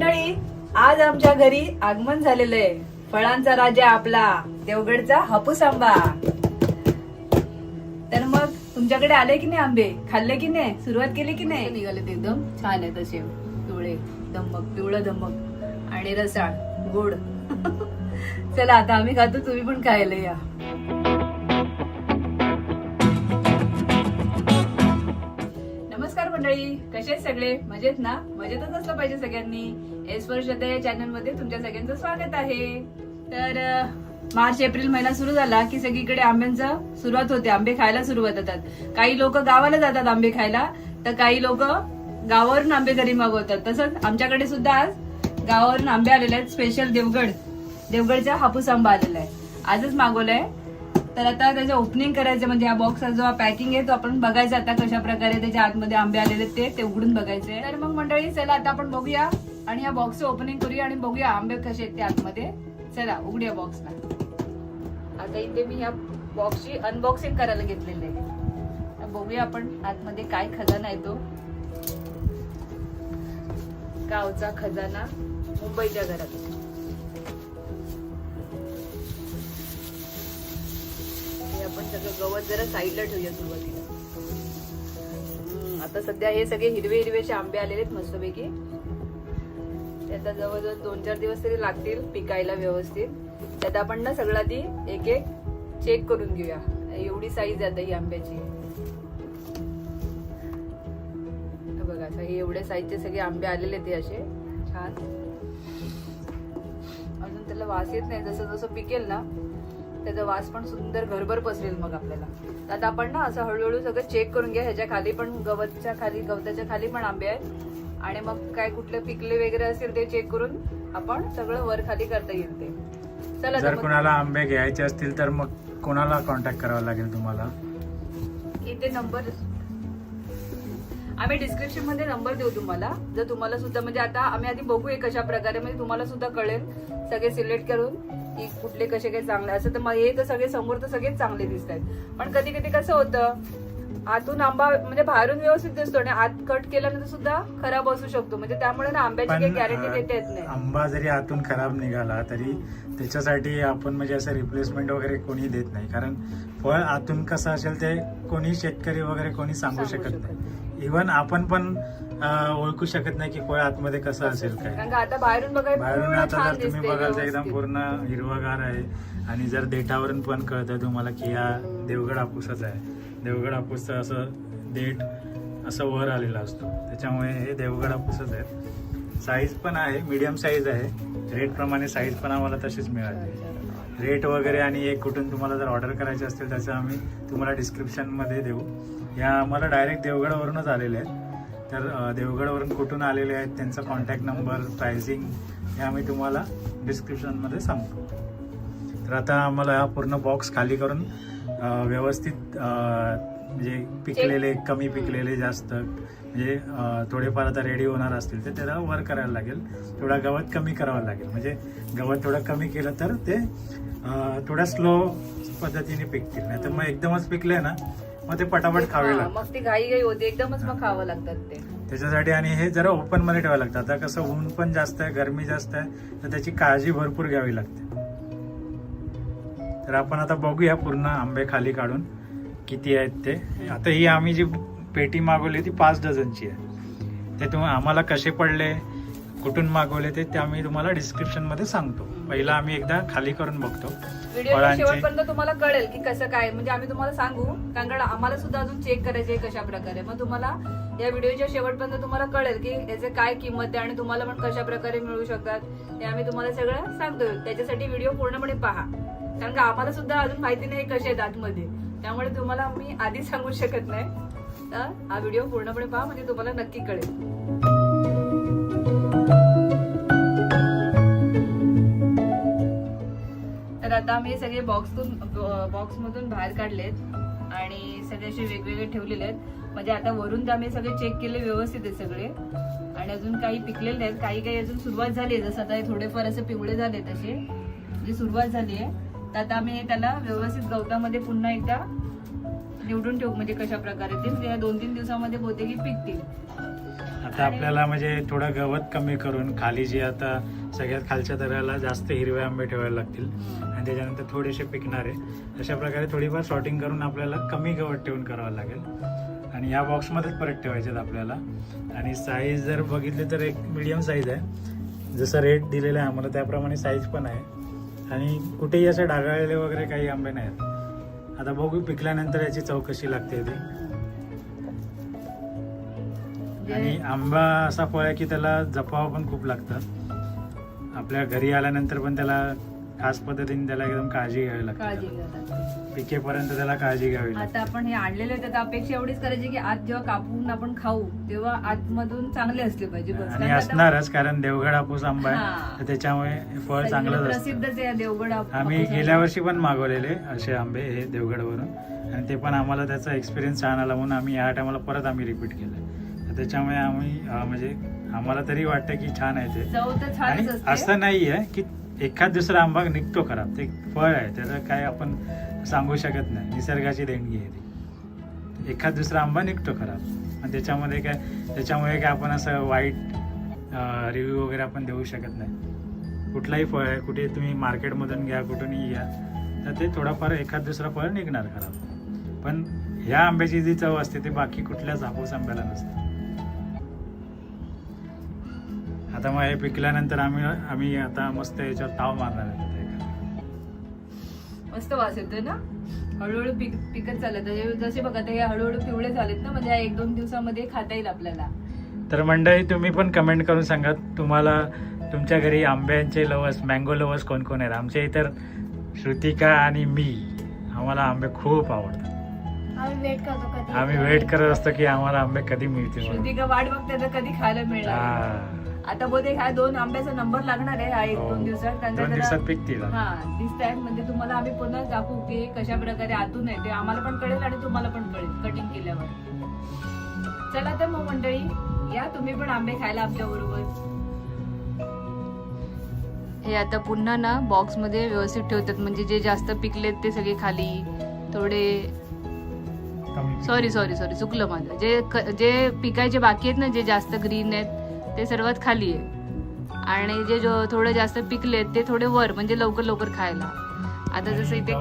मंडळी, आज आमच्या घरी आगमन झालेलं आहे. फळांचा राजा आपला देवगडचा हापूस आंबा. तर मग तुमच्याकडे आले की नाही आंबे? खाल्ले की नाही? सुरुवात केली की नाही? निघाले ते एकदम छान आहेत असे पिवळे धमक, पिवळं धमक आणि रसाळ गोड. चला आता आम्ही खातो, तुम्ही पण खायला या. नमस्कार मंडळी, कसे आहेत सगळे? मजेत ना? मजेतच असलं पाहिजे सगळ्यांनी. ऐश्वर श्रद्धा या चॅनल मध्ये तुमच्या सगळ्यांचं स्वागत आहे. तर मार्च एप्रिल महिना सुरू झाला की सगळीकडे आंब्यांचा सुरुवात होते. आंबे खायला सुरुवात होतात. काही लोक गावाला जातात आंबे खायला, तर काही लोक गावावरून आंबे घरी मागवतात. तसंच आमच्याकडे सुद्धा आज गावावरून आंबे आलेले आहेत. स्पेशल देवगडचा हापूस आंबा आलेला आहे. आजच मागवलाय. तर आता त्याचं ओपनिंग करायचं, म्हणजे हा बॉक्स जो पॅकिंग आहे तो आपण बघायचा आता कशा प्रकारे त्याच्या आतमध्ये आंबे आलेले ते उघडून बघायचे. तर मग मंडळी चला आता आपण बघूया आणि या बॉक्सचं ओपनिंग करूया आणि बघूया आंबे कसे आहेत ते आतमध्ये. चला उघडूया बॉक्सला. आता इथे मी ह्या बॉक्सची अनबॉक्सिंग करायला घेतलेली आहे. बघूया आपण आतमध्ये काय खजाना आहे तो. गावचा खजाना मुंबईच्या घरात. आपण सगळं गवत जरा साईडला ठेवूया सुरुवातीला. आता सध्या हे सगळे हिरवे हिरवेचे आंबे आलेले आहेत मस्तपैकी. त्याचा जवळजवळ 2-4 दिवस तरी लागतील पिकायला व्यवस्थित. त्यात आपण ना सगळं आधी एक एक चेक करून घेऊया. एवढी साईज आहे ही आंब्याची. बघा हे एवढ्या साईजचे सगळे आंबे आलेले ते असे छान. अजून त्याला वास येत नाही. जसं जसं पिकेल ना त्याचा वास पण सुंदर घरभर पसरेल मग आपल्याला. आता आपण ना असं हळूहळू सगळं चेक करून घ्या. ह्याच्या खाली पण गवताच्या खाली पण आंबे आहेत आणि मग काय कुठले पिकले वगैरे असेल ते चेक करून आपण सगळं वर खाली करता येईल ते. चला जर कोणाला आंबे घ्यायचे असतील तर मग कोणाला कॉन्टॅक्ट करावा लागेल तुम्हाला? इथे नंबर आम्ही डिस्क्रिप्शन मध्ये नंबर देऊ तुम्हाला. जर तुम्हाला सुद्धा म्हणजे आता आम्ही आधी बघूया कशा प्रकारे, म्हणजे तुम्हाला सुद्धा कळेल सगळे सिलेक्ट करून की कुठले कसे काही चांगले. असं तर हे तर सगळे समोर तर सगळेच चांगले दिसत आहेत, पण कधी कधी कसं होतं आतून आंबा म्हणजे बाहेरून व्यवस्थित दिसतो आणि आत कट केल्यानंतर सुद्धा खराब असू शकतो. म्हणजे त्यामुळे ना आंब्याची काही गॅरंटी देता येत नाही. आंबा जरी आतून खराब निघाला तरी त्याच्यासाठी आपण म्हणजे असं रिप्लेसमेंट वगैरे कोणी देत नाही. कारण फळ आतून कसं असेल ते कोणी शेतकरी वगैरे कोणी सांगू शकत नाही. इव्हन आपण पण ओळखू शकत नाही की फळ आतमध्ये कसं असेल काय. कारण आता बाहेरून बाहेरून आता जर तुम्ही बघाल तर एकदम पूर्ण हिरवगार आहे आणि जर देठावरून पण कळतं तुम्हाला की हा देवगड हापूसच आहे. देवगड हापूसचं असं देठ असं वर आलेला असतो, त्याच्यामुळे हे देवगड हापूसच आहे. साईज पण आहे, मीडियम साईज आहे. रेट प्रमाणे साईज पण आम्हाला तशीच मिळाली. रेट वगैरे आणि एक कुठून तुम्हाला जर ऑर्डर करायचे असतील त्याचं आम्ही तुम्हाला डिस्क्रिप्शनमध्ये देऊ. या आम्हाला डायरेक्ट देवगडवरूनच आलेले आहेत. तर देवगडवरून कुठून आलेले आहेत त्यांचा कॉन्टॅक्ट नंबर, प्राइसिंग हे आम्ही तुम्हाला डिस्क्रिप्शनमध्ये सांगतो. तर आता आम्हाला हा पूर्ण बॉक्स खाली करून व्यवस्थित म्हणजे पिकलेले, कमी पिकलेले, जास्त म्हणजे थोडेफार आता रेडी होणार असतील तर त्याला वर करायला लागेल. थोडा गवत कमी करावं लागेल. म्हणजे गवत थोडं कमी केलं तर ते थोड्या स्लो पद्धतीने पिकतील. नाही तर मग एकदमच पिकले ना मग ते पटापट खावे लागतात. मग ती घाई होते एकदमच, मग खावं लागतात ते. त्याच्यासाठी आणि हे जरा ओपन मध्ये ठेवावं लागतं. आता कसं ऊन पण जास्त आहे, गरमी जास्त आहे, तर त्याची काळजी भरपूर घ्यावी लागते. तर आपण आता बघूया पूर्ण आंबे खाली काढून किती आहेत ते. आता ही आम्ही जी पेटी मागवली ती 5 डझनची आहे. ते आम्हाला कसे पडले, कुठून मागवले ते आम्ही तुम्हाला डिस्क्रिप्शन मध्ये सांगतो. पहिला आम्ही एकदा खाली करून बघतो. व्हिडिओच्या शेवटपर्यंत तुम्हाला कळेल की कसं काय, म्हणजे आम्ही तुम्हाला सांगू, कारण आम्हाला सुद्धा अजून चेक करायचे कशा प्रकारे. मग तुम्हाला या व्हिडिओच्या शेवटपर्यंत तुम्हाला कळेल की याचे काय किंमत आहे आणि तुम्हाला पण कशा प्रकारे मिळू शकतात हे आम्ही तुम्हाला सगळं सांगतो. त्याच्यासाठी व्हिडिओ पूर्णपणे पहा, कारण का आम्हाला सुद्धा अजून माहिती नाही कसे आहेत आतमध्ये. त्यामुळे तुम्हाला मी आधी सांगू शकत नाही. तर हा व्हिडिओ पूर्णपणे पहा, म्हणजे तुम्हाला नक्की कळेल. तर आता आम्ही सगळे बॉक्समधून बाहेर काढलेत आणि सगळे असे वेगवेगळे ठेवलेले आहेत. म्हणजे आता वरून तर आम्ही सगळे चेक केले, व्यवस्थित आहे सगळे. आणि अजून काही पिकलेले आहेत, काही अजून सुरुवात झाली आहे. जसं आता थोडेफार असे पिवळे झालेत असे, म्हणजे सुरुवात झाली आहे. तर आता आम्ही त्याला व्यवस्थित गवतामध्ये पुन्हा एकदा निवडून ठेवू म्हणजे कशा प्रकारे ते म्हणजे 2-3 दिवसामध्ये बहुतेक पिकतील. आता आपल्याला म्हणजे थोडं गवत कमी करून खाली जे आता सगळ्यात खालच्या दराला जास्त हिरवे आंबे ठेवायला लागतील आणि त्याच्यानंतर थोडेसे पिकणारे, अशा प्रकारे थोडीफार सॉर्टिंग करून आपल्याला कमी गवत ठेवून करावं लागेल आणि ह्या बॉक्समध्येच परत ठेवायचे आपल्याला. आणि साईज जर बघितली तर एक मीडियम साईज आहे, जसं रेट दिलेला आहे आम्हाला त्याप्रमाणे साईज पण आहे आणि कुठेही असे डागाळलेले वगैरे काही आंबे नाहीत. आता बघू पिकल्यानंतर याची चव कशी लागते ती. आणि आंबा असा फळ आहे की त्याला जपावं पण खूप लागतं. आपल्या घरी आल्यानंतर पण त्याला खास पद्धतीने त्याला एकदम काळजी घ्यावी लागते. पिकेपर्यंत त्याला काळजी घ्यावी लागते. आता आपण हे आणलेले तर अपेक्षा एवढीच करायची की आज जेव्हा कापून आपण खाऊ तेव्हा आतमधून चांगले असले पाहिजे. आणि असणारच, कारण देवगड हापूस आंबा आहे तर त्याच्यामुळे फळ चांगलंच प्रसिद्धच आहे देवगड हापूस. आम्ही गेल्या वर्षी पण मागवलेले असे आंबे हे देवगडवरून आणि ते पण आम्हाला त्याचा एक्सपिरियन्स छान आला म्हणून आम्ही या टायमाला परत आम्ही रिपीट केलं. त्याच्यामुळे आम्ही म्हणजे आम्हाला तरी वाटतं की छान आहे ते. चव तर छानच असते. असं नाही आहे की एखाद दुसरा आंबा निघतो खराब, ते फळ आहे त्याचं काय आपण सांगू शकत नाही, निसर्गाची देणगी आहे ती. एखाद दुसरा आंबा निघतो खराब आणि त्याच्यामुळे काय आपण असं वाईट रिव्ह्यू वगैरे आपण देऊ शकत नाही. कुठलाही फळ आहे, कुठे तुम्ही मार्केटमधून घ्या कुठूनही घ्या तर ते थोडाफार एखाद दुसरा फळ निघणार खराब, पण ह्या आंब्याची जी चव असते ते बाकी कुठल्याच हापूस आंब्याला नसते. आता मग हे पिकल्यानंतर आम्ही आता मस्त याच्यावर ताव मारणार आहे. मस्त वास येतोय ना, हळूहळू पिकत चालत. जसे बघा हे हळूहळू पिवळे झालेत ना, म्हणजे 1-2 दिवसामध्ये खाता येईल आपल्याला. तर मंडळी तुम्ही पण कमेंट करून सांगा तुम्हाला तुमच्या घरी आंब्यांचे लवस, मँगो लवस कोण कोण आहेत. आमच्या इतर श्रुतिका आणि मी, आम्हाला आंबे खूप आवडतात. आम्ही वेट करत असतो की आम्हाला आंबे कधी मिळतील. श्रुतिका वाट बघते तर कधी खायला मिळणार. आता बहुतेक हा 2 आंब्याचा नंबर लागणार आहे 1-2 दिवसात. 2 दिवसात पिकतील. हा दिसत म्हणजे तुम्हाला आम्ही पुन्हा दाखवू की कशा प्रकारे आतून आहे ते आम्हाला पण कळेल आणि तुम्हाला पण कळेल कटिंग केल्यावर. चला तर मग मंडळी या तुम्ही पण आंबे खायला आमच्या बरोबर. हे आता पुन्हा ना बॉक्स मध्ये व्यवस्थित ठेवतात, म्हणजे जे जास्त पिकलेत ते सगळे खाली, थोडे सॉरी चुकलं माझं. जे पिकायचे बाकी आहेत ना, जे जास्त ग्रीन आहेत ते सर्वात खाली आहे आणि जे थोडे जास्त पिकलेत ते थोडे वर, म्हणजे लवकर खायला. आता जसं इथे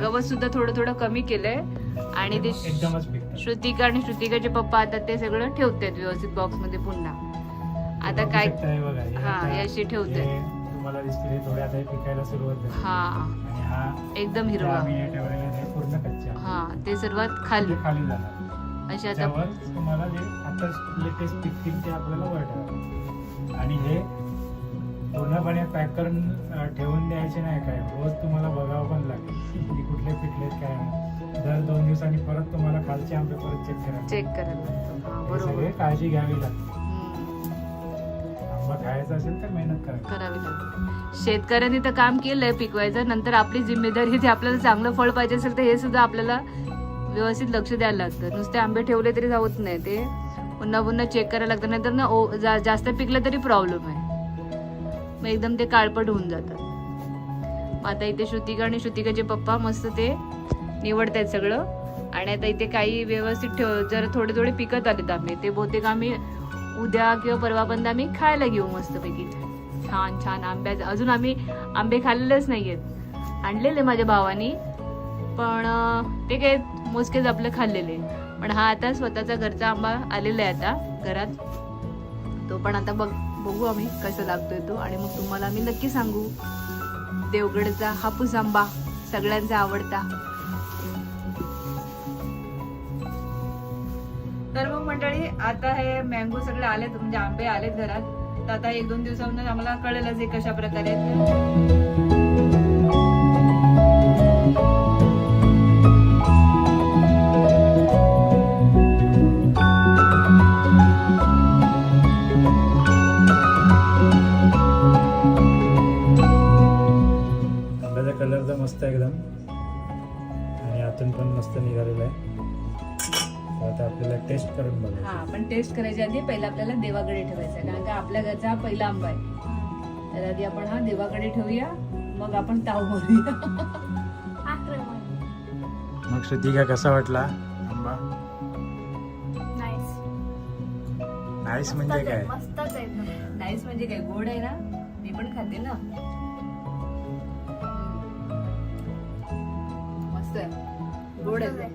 गवत सुद्धा थोडं कमी केलंय आणि ते श्रुतिका आणि श्रुतिकाचे पप्पा आता ते सगळं ठेवतात व्यवस्थित बॉक्स मध्ये पुन्हा. आता काय याशी ठेवतात. एकदम हिरवा ते सर्वात खाली अशी. आता तुम्हाला जे आता लेटेस्ट पिकतील ते आपल्याला वर ठेवायचे आणि हे पूर्णपणे पॅक करून ठेवून द्यायचे नाही. काय रोज तुम्हाला बघावं पण लागेल की कुठले पिकलेत काय. दर 2 दिवसांनी परत तुम्हाला खालचे आंबे परत चेक करायला बरोबर काळजी घ्यावी लागते. आंबा खायचा असेल तर मेहनत करावी लागते. शेतकऱ्यांनी तर काम केलंय पिकवायचं, नंतर आपली जिम्मेदारी ते आपल्याला चांगलं फळ पाहिजे असेल तर हे सुद्धा आपल्याला व्यवस्थित लक्ष द्यायला लागतं. नुसते आंबे ठेवले तरी जावत नाही, ते पुन्हा चेक करायला लागतं. नाहीतर ना जास्त पिकलं तरी प्रॉब्लेम आहे, मग एकदम ते काळपट होऊन जातात. मग आता इथे श्रुतिका आणि श्रुतिकाचे पप्पा मस्त ते निवडतायत सगळं. आणि आता इथे काही व्यवस्थित जर थोडे पिकत आलेत आंबे, ते बहुतेक आम्ही उद्या किंवा परवापर्यंत आम्ही खायला घेऊ मस्तपैकी छान आंब्याचं. अजून आम्ही आंबे खाल्लेलेच नाहीयेत, आणलेले माझ्या भावानी, पण ते काय मोजकेच आपले खाल्लेले. पण हा आता स्वतःचा घरचा आंबा आलेला आहे आता घरात, तो पण आता बघू आम्ही कसा लागतोय तो. आणि मग तुम्हाला आम्ही नक्की सांगू. देवगडचा हापूस आंबा सगळ्यांचा आवडता. तर मग मंडळी आता हे मँगो सगळे आलेत, म्हणजे आंबे आलेत घरात. तर आता 1-2 दिवसांमध्ये आम्हाला कळेलच हे कशा प्रकारे. आंब्याचा कलर तर मस्त एकदम आणि आतून पण मस्त निघालेला आहे. आता आपल्याला टेस्ट करून बघायचं. हा पण टेस्ट करायच्या आधी पहिला आपल्याला देवाकडे ठेवायचा, कारण का आपल्या घरचा हा पहिला आंबा आहे. तर आधी आपण हा देवाकडे ठेवूया, मग आपण ताव बोलूया. मग श्रुतिका कसा वाटला आंबा? नाईस म्हणजे काय? मस्तच आहे एकदम. नाईस म्हणजे काय? गोड आहे ना, मी पण खाते ना. मस्त आहे, गोड आहे.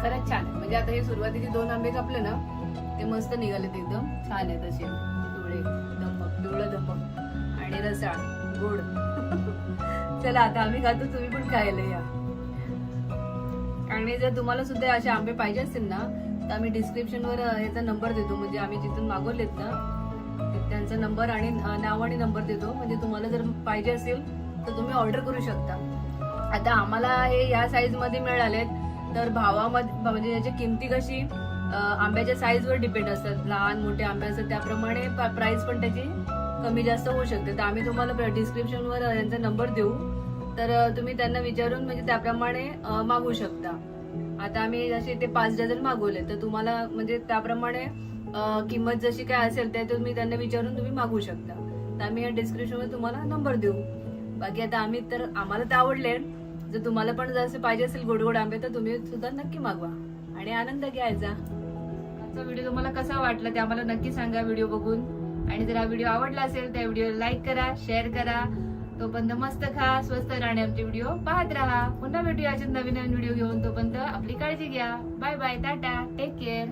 खरंच छान आहे. म्हणजे आता हे सुरुवातीचे 2 आंबे कापले ना, ते मस्त निघालेत, एकदम छान आहेत असे डोळे धमक, डोळं धमक आणि रसाळ गोड. चला आता आम्ही खातो, तुम्ही पण खायला या. आणि जर तुम्हाला सुद्धा असे आंबे पाहिजे असतील ना, तर आम्ही डिस्क्रिप्शन वर याचा नंबर देतो. म्हणजे आम्ही जिथून मागवलेत ना, त्यांचा नंबर आणि नाव आणि नंबर देतो. म्हणजे तुम्हाला जर पाहिजे असेल तर तुम्ही ऑर्डर करू शकता. आता आम्हाला हे या साईज मध्ये मिळालेत, तर भावामध्ये म्हणजे याची किमती कशी आंब्याच्या साईज वर डिपेंड असतात. लहान मोठे आंबे असतात त्याप्रमाणे प्राइस पण त्याची कमी जास्त होऊ शकते. तर आम्ही तुम्हाला डिस्क्रिप्शन वर यांचा नंबर देऊ, तर तुम्ही त्यांना विचारून म्हणजे त्याप्रमाणे मागवू शकता. आता आम्ही जसे ते 5 डझन मागवले, तर तुम्हाला म्हणजे त्याप्रमाणे किंमत जशी काय असेल ते तुम्ही त्यांना विचारून तुम्ही मागवू शकता. तर आम्ही या डिस्क्रिप्शन वर तुम्हाला नंबर देऊ. बाकी आता आम्हाला तर आवडले. जर तुम्हाला पण जसे पाहिजे असेल गोड गोड आंबे, तर तुम्ही सुद्धा नक्की मागवा आणि आनंद घ्यायचा. आजचा व्हिडिओ तुम्हाला कसा वाटला ते आम्हाला नक्की सांगा व्हिडिओ बघून. आणि जर हा व्हिडिओ आवडला असेल तर व्हिडिओ लाईक करा, शेअर करा. तोपर्यंत मस्त खा, स्वस्त राहा आणि आमचे व्हिडिओ पाहत राहा. पुन्हा भेटूया असेच नवीन नवीन व्हिडिओ घेऊन. तोपर्यंत आपली काळजी घ्या. Bye bye, tata, take care.